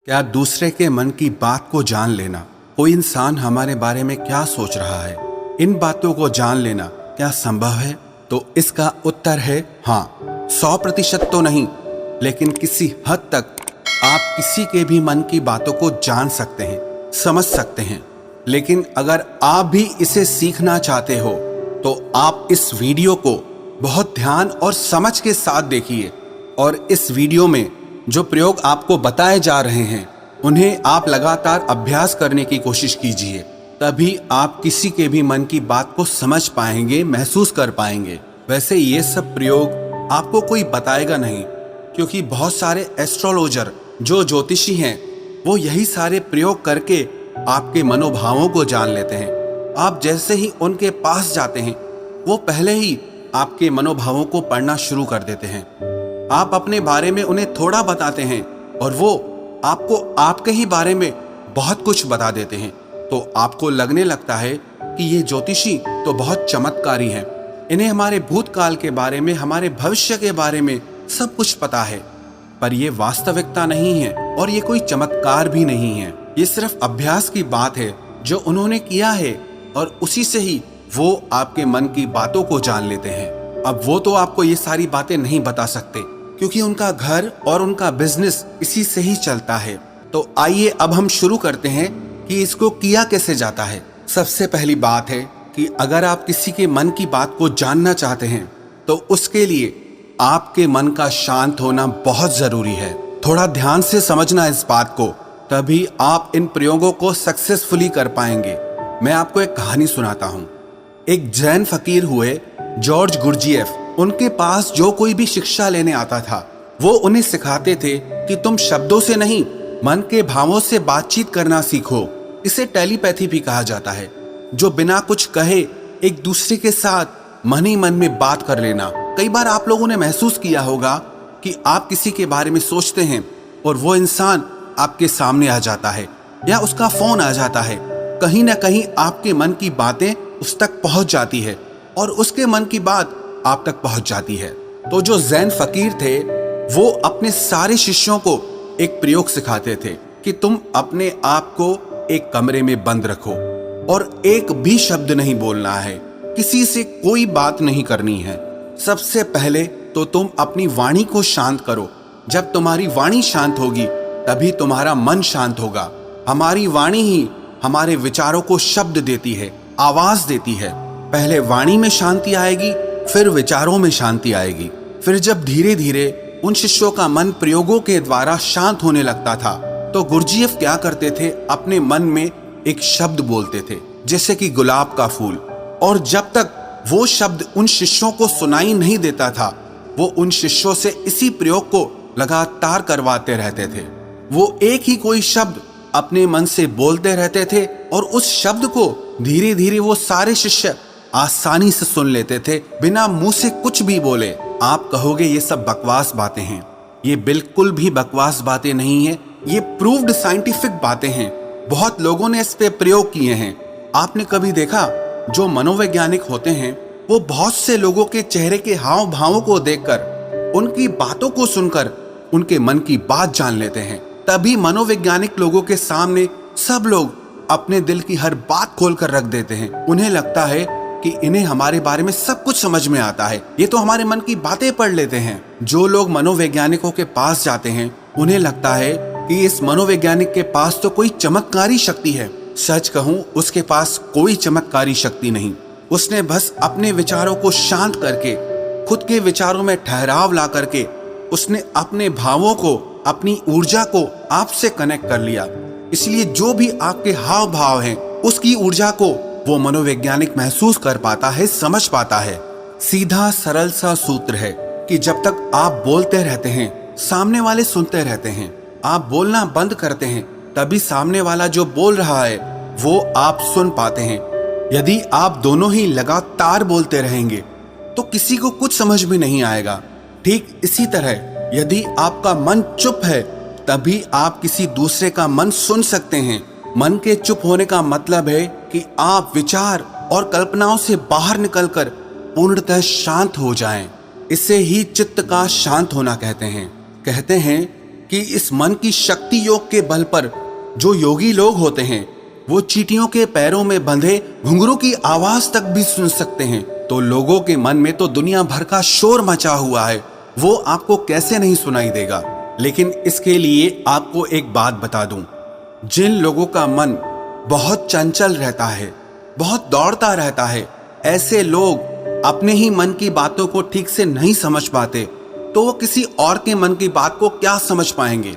क्या दूसरे के मन की बात को जान लेना, कोई इंसान हमारे बारे में क्या सोच रहा है, इन बातों को जान लेना क्या संभव है? तो इसका उत्तर है हाँ। 100% तो नहीं, लेकिन किसी हद तक आप किसी के भी मन की बातों को जान सकते हैं, समझ सकते हैं। लेकिन अगर आप भी इसे सीखना चाहते हो तो आप इस वीडियो को बहुत ध्यान और समझ के साथ देखिए और इस वीडियो में जो प्रयोग आपको बताए जा रहे हैं उन्हें आप लगातार अभ्यास करने की कोशिश कीजिए। तभी आप किसी के भी मन की बात को समझ पाएंगे, महसूस कर पाएंगे। वैसे ये सब प्रयोग आपको कोई बताएगा नहीं, क्योंकि बहुत सारे एस्ट्रोलॉजर जो ज्योतिषी हैं वो यही सारे प्रयोग करके आपके मनोभावों को जान लेते हैं। आप जैसे ही उनके पास जाते हैं वो पहले ही आपके मनोभावों को पढ़ना शुरू कर देते हैं। आप अपने बारे में उन्हें थोड़ा बताते हैं और वो आपको आपके ही बारे में बहुत कुछ बता देते हैं। तो आपको लगने लगता है कि ये ज्योतिषी तो बहुत चमत्कारी हैं, इन्हें हमारे भूतकाल के बारे में, हमारे भविष्य के बारे में सब कुछ पता है। पर ये वास्तविकता नहीं है और ये कोई चमत्कार भी नहीं है। ये सिर्फ अभ्यास की बात है जो उन्होंने किया है और उसी से ही वो आपके मन की बातों को जान लेते हैं। अब वो तो आपको ये सारी बातें नहीं बता सकते, क्योंकि उनका घर और उनका बिजनेस इसी से ही चलता है। तो आइए अब हम शुरू करते हैं कि इसको किया कैसे जाता है। सबसे पहली बात है कि अगर आप किसी के मन की बात को जानना चाहते हैं तो उसके लिए आपके मन का शांत होना बहुत जरूरी है। थोड़ा ध्यान से समझना इस बात को, तभी आप इन प्रयोगों को सक्सेसफुली कर पाएंगे। मैं आपको एक कहानी सुनाता हूँ। एक जैन फकीर हुए जॉर्ज गुरजीएफ, उनके पास जो कोई भी शिक्षा लेने आता था वो उन्हें सिखाते थे कि तुम शब्दों से नहीं, मन के भावों से बातचीत करना सीखो। इसे टेलीपैथी भी कहा जाता है, जो बिना कुछ कहे एक दूसरे के साथ मन ही मन में बात कर लेना। कई बार आप लोगों ने महसूस किया होगा कि आप किसी के बारे में सोचते हैं और वो इंसान आपके सामने आ जाता है या उसका फोन आ जाता है। कहीं ना कहीं आपके मन की बातें उस तक पहुंच जाती है और उसके मन की बात आप तक पहुंच जाती है। तो जो जैन फकीर थे वो अपने सारे शिष्यों को एक प्रयोग सिखाते थे कि तुम अपने आप को एक कमरे में बंद रखो और एक भी शब्द नहीं बोलना है, किसी से कोई बात नहीं करनी है। सबसे पहले तो तुम अपनी वाणी को शांत करो। जब तुम्हारी वाणी शांत होगी तभी तुम्हारा मन शांत होगा। हमारी वाणी ही हमारे विचारों को शब्द देती है, आवाज देती है। पहले वाणी में शांति आएगी, फिर विचारों में शांति आएगी। फिर जब धीरे धीरे उन शिष्यों का मन प्रयोगों के द्वारा शांत होने लगता था तो गुरजीएफ क्या करते थे, अपने मन में एक शब्द बोलते थे, जैसे कि गुलाब का फूल। और जब तक वो शब्द उन शिष्यों को सुनाई नहीं देता था वो उन शिष्यों से इसी प्रयोग को लगातार करवाते रहते थे। वो एक ही कोई शब्द अपने मन से बोलते रहते थे और उस शब्द को धीरे धीरे वो सारे शिष्य आसानी से सुन लेते थे, बिना मुंह से कुछ भी बोले। आप कहोगे ये सब बकवास बातें हैं। ये बिल्कुल भी बकवास बातें नहीं है, ये प्रूव्ड साइंटिफिक बातें हैं। बहुत लोगों ने इस पे प्रयोग किए हैं। आपने कभी देखा, जो मनोवैज्ञानिक होते हैं वो बहुत से लोगों के चेहरे के हाव भावों को देखकर, उनकी बातों को सुनकर उनके मन की बात जान लेते हैं। तभी मनोवैज्ञानिक लोगों के सामने सब लोग अपने दिल की हर बात खोल कर रख देते हैं। उन्हें लगता है कि इन्हें हमारे बारे में सब कुछ समझ में आता है, ये तो हमारे मन की बातें पढ़ लेते हैं। जो लोग मनोवैज्ञानिकों के पास जाते हैं उन्हें लगता है कि इस मनोवैज्ञानिक के पास तो कोई चमत्कारी शक्ति है। सच कहूं, उसके पास कोई चमत्कारी शक्ति नहीं। उसने बस अपने विचारों को शांत करके, खुद के विचारों में ठहराव ला करके, उसने अपने भावों को, अपनी ऊर्जा को आपसे कनेक्ट कर लिया। इसलिए जो भी आपके हाव भाव हैं उसकी ऊर्जा को वो मनोवैज्ञानिक महसूस कर पाता है, समझ पाता है। सीधा सरल सा सूत्र है कि जब तक आप बोलते रहते हैं सामने वाले सुनते रहते हैं। आप बोलना बंद करते हैं तभी सामने वाला जो बोल रहा है वो आप सुन पाते हैं। यदि आप दोनों ही लगातार बोलते रहेंगे तो किसी को कुछ समझ में नहीं आएगा। ठीक इसी तरह यदि आपका मन चुप है तभी आप किसी दूसरे का मन सुन सकते हैं। मन के चुप होने का मतलब है कि आप विचार और कल्पनाओं से बाहर निकलकर पूर्णतः शांत हो जाएं। इसे ही चित्त का शांत होना कहते हैं। कहते हैं कि इस मन की शक्ति योग के बल पर जो योगी लोग होते हैं वो चींटियों के पैरों में बंधे घुंघरू की आवाज तक भी सुन सकते हैं। तो लोगों के मन में तो दुनिया भर का शोर मचा हुआ है, वो आपको कैसे नहीं सुनाई देगा। लेकिन इसके लिए आपको एक बात बता दूं, जिन लोगों का मन बहुत चंचल रहता है, बहुत दौड़ता रहता है, ऐसे लोग अपने ही मन की बातों को ठीक से नहीं समझ पाते, तो वो किसी और के मन की बात को क्या समझ पाएंगे।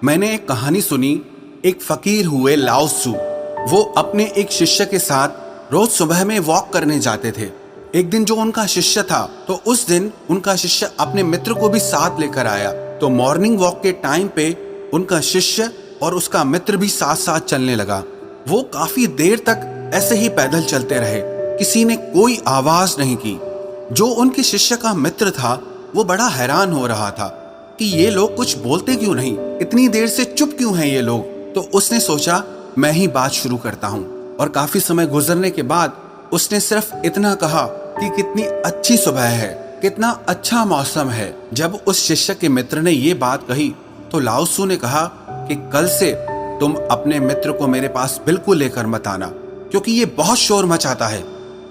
मैंने एक कहानी सुनी, एक फकीर हुए लाओ त्सु, वो अपने एक शिष्य के साथ रोज सुबह में वॉक करने जाते थे। एक दिन जो उनका शिष्य था, तो उस दिन उनका शिष्य अपने मित्र को भी साथ लेकर आया। तो मॉर्निंग वॉक के टाइम पे उनका शिष्य और उसका मित्र भी साथ साथ चलने लगा। वो काफी देर तक ऐसे ही पैदल चलते रहे, किसी ने कोई आवाज नहीं की। जो उनके शिष्य का मित्र था वो बड़ा हैरान हो रहा था कि ये लोग कुछ बोलते क्यों नहीं, इतनी देर से चुप क्यों हैं ये लोग। तो उसने सोचा मैं ही बात शुरू करता हूँ, और काफी समय गुजरने के बाद उसने सिर्फ इतना कहा कि कितनी अच्छी सुबह है, कितना अच्छा मौसम है। जब उस शिष्य के मित्र ने ये बात कही तो लाओ त्सु ने कहा कि कल से तुम अपने मित्र को मेरे पास बिल्कुल लेकर मत आना, क्योंकि ये बहुत शोर मचाता है।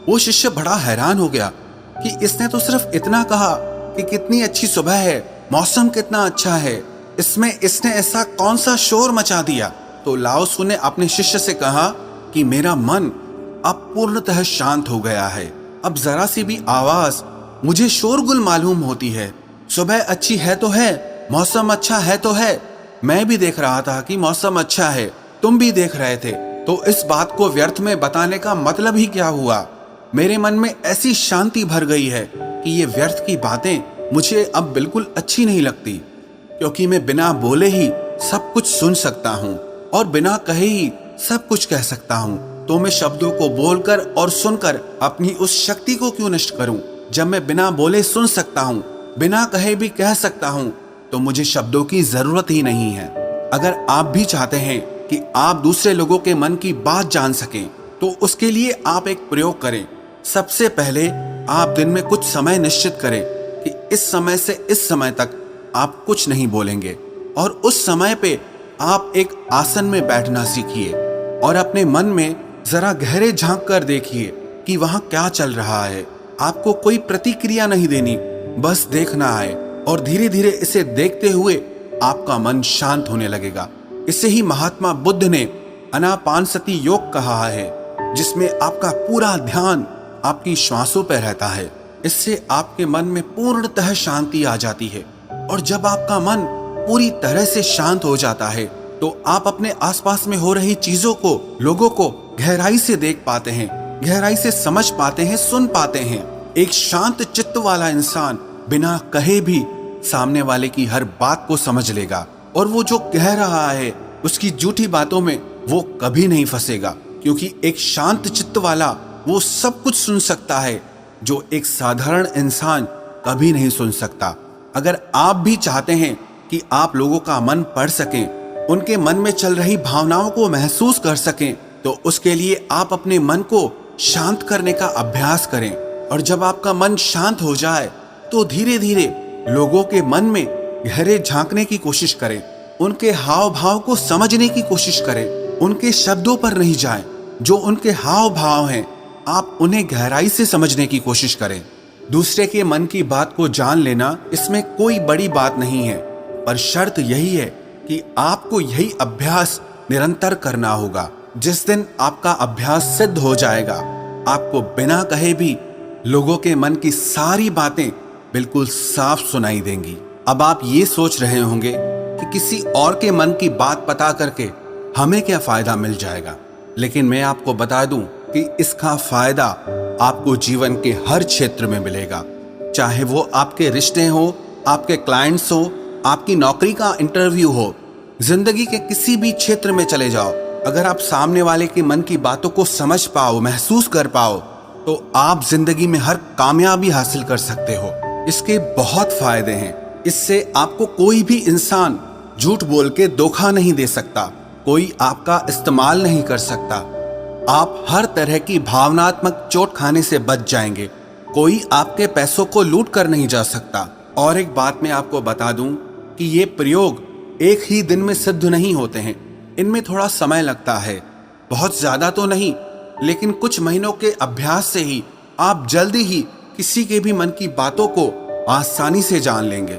वो शिष्य बड़ा हैरान हो गया कि इसने तो सिर्फ इतना कहा कि कितनी अच्छी सुबह है, मौसम कितना अच्छा है, इसमें इसने ऐसा कौन सा शोर मचा दिया। तो लाओ त्सु ने अपने शिष्य से कहा कि मेरा मन अब पूर्णतः शांत हो गया है, अब जरा सी भी आवाज मुझे शोरगुल मालूम होती है। सुबह अच्छी है तो है, मौसम अच्छा है तो है, मैं भी देख रहा था कि मौसम अच्छा है, तुम भी देख रहे थे, तो इस बात को व्यर्थ में बताने का मतलब ही क्या हुआ। मेरे मन में ऐसी शांति भर गई है कि ये व्यर्थ की बातें मुझे अब बिल्कुल अच्छी नहीं लगती, क्योंकि मैं बिना बोले ही सब कुछ सुन सकता हूँ और बिना कहे ही सब कुछ कह सकता हूँ। तो मैं शब्दों को बोलकर और सुनकर अपनी उस शक्ति को क्यों नष्ट करूं। जब मैं बिना बोले सुन सकता हूं, बिना कहे भी कह सकता हूं, तो मुझे शब्दों की जरूरत ही नहीं है। अगर आप भी चाहते हैं कि आप दूसरे लोगों के मन की बात जान सकें, तो उसके लिए आप एक प्रयोग करें। सबसे पहले आप दिन में कुछ समय निश्चित करें कि इस समय से इस समय तक आप कुछ नहीं बोलेंगे, और उस समय पे आप एक आसन में बैठना सीखिए और अपने मन में जरा गहरे झांक कर देखिए कि वहां क्या चल रहा है। आपको कोई प्रतिक्रिया नहीं देनी, बस देखना है, और धीरे धीरे इसे देखते हुए आपका मन शांत होने लगेगा। इसे ही महात्मा बुद्ध ने आनापानसति योग कहा है, जिसमें आपका पूरा ध्यान आपकी श्वासों पर रहता है। इससे आपके मन में पूर्णतः शांति आ जाती है, और जब आपका मन पूरी तरह से शांत हो जाता है तो आप अपने आसपास में हो रही चीजों को, लोगों को गहराई से देख पाते हैं, गहराई से समझ पाते हैं, सुन पाते हैं। एक शांत चित्त वाला इंसान बिना कहे भी सामने वाले की हर बात को समझ लेगा, और वो जो कह रहा है उसकी झूठी बातों में वो कभी नहीं फंसेगा, क्योंकि एक शांत चित्त वाला वो सब कुछ सुन सकता है जो एक साधारण इंसान कभी नहीं सुन सकता। अगर आप भी चाहते हैं कि आप लोगों का मन पढ़ सकें, उनके मन में चल रही भावनाओं को महसूस कर सकें, तो उसके लिए आप अपने मन को शांत करने का अभ्यास करें। और जब आपका मन शांत हो जाए तो धीरे धीरे लोगों के मन में गहरे झांकने की कोशिश करें, उनके हाव भाव को समझने की कोशिश करें। उनके शब्दों पर नहीं जाएं, जो उनके हाव भाव हैं आप उन्हें गहराई से समझने की कोशिश करें। दूसरे के मन की बात को जान लेना, इसमें कोई बड़ी बात नहीं है, पर शर्त यही है कि आपको यही अभ्यास निरंतर करना होगा। जिस दिन आपका अभ्यास सिद्ध हो जाएगा, आपको बिना कहे भी लोगों के मन की सारी बातें बिल्कुल साफ सुनाई देंगी। अब आप ये सोच रहे होंगे कि किसी और के मन की बात पता करके हमें क्या फायदा मिल जाएगा, लेकिन मैं आपको बता दूं कि इसका फायदा आपको जीवन के हर क्षेत्र में मिलेगा। चाहे वो आपके रिश्ते हो, आपके क्लाइंट्स हो, आपकी नौकरी का इंटरव्यू हो, जिंदगी के किसी भी क्षेत्र में चले जाओ, अगर आप सामने वाले के मन की बातों को समझ पाओ, महसूस कर पाओ, तो आप जिंदगी में हर कामयाबी हासिल कर सकते हो। इसके बहुत फायदे हैं। इससे आपको कोई भी इंसान झूठ बोल के धोखा नहीं दे सकता, कोई आपका इस्तेमाल नहीं कर सकता। आप हर तरह की भावनात्मक चोट खाने से बच जाएंगे, कोई आपके पैसों को लूट कर नहीं जा सकता। और एक बात मैं आपको बता दूं कि ये प्रयोग एक ही दिन में सिद्ध नहीं होते हैं। इनमें थोड़ा समय लगता है, बहुत ज्यादा तो नहीं, लेकिन कुछ महीनों के अभ्यास से ही आप जल्दी ही किसी के भी मन की बातों को आसानी से जान लेंगे।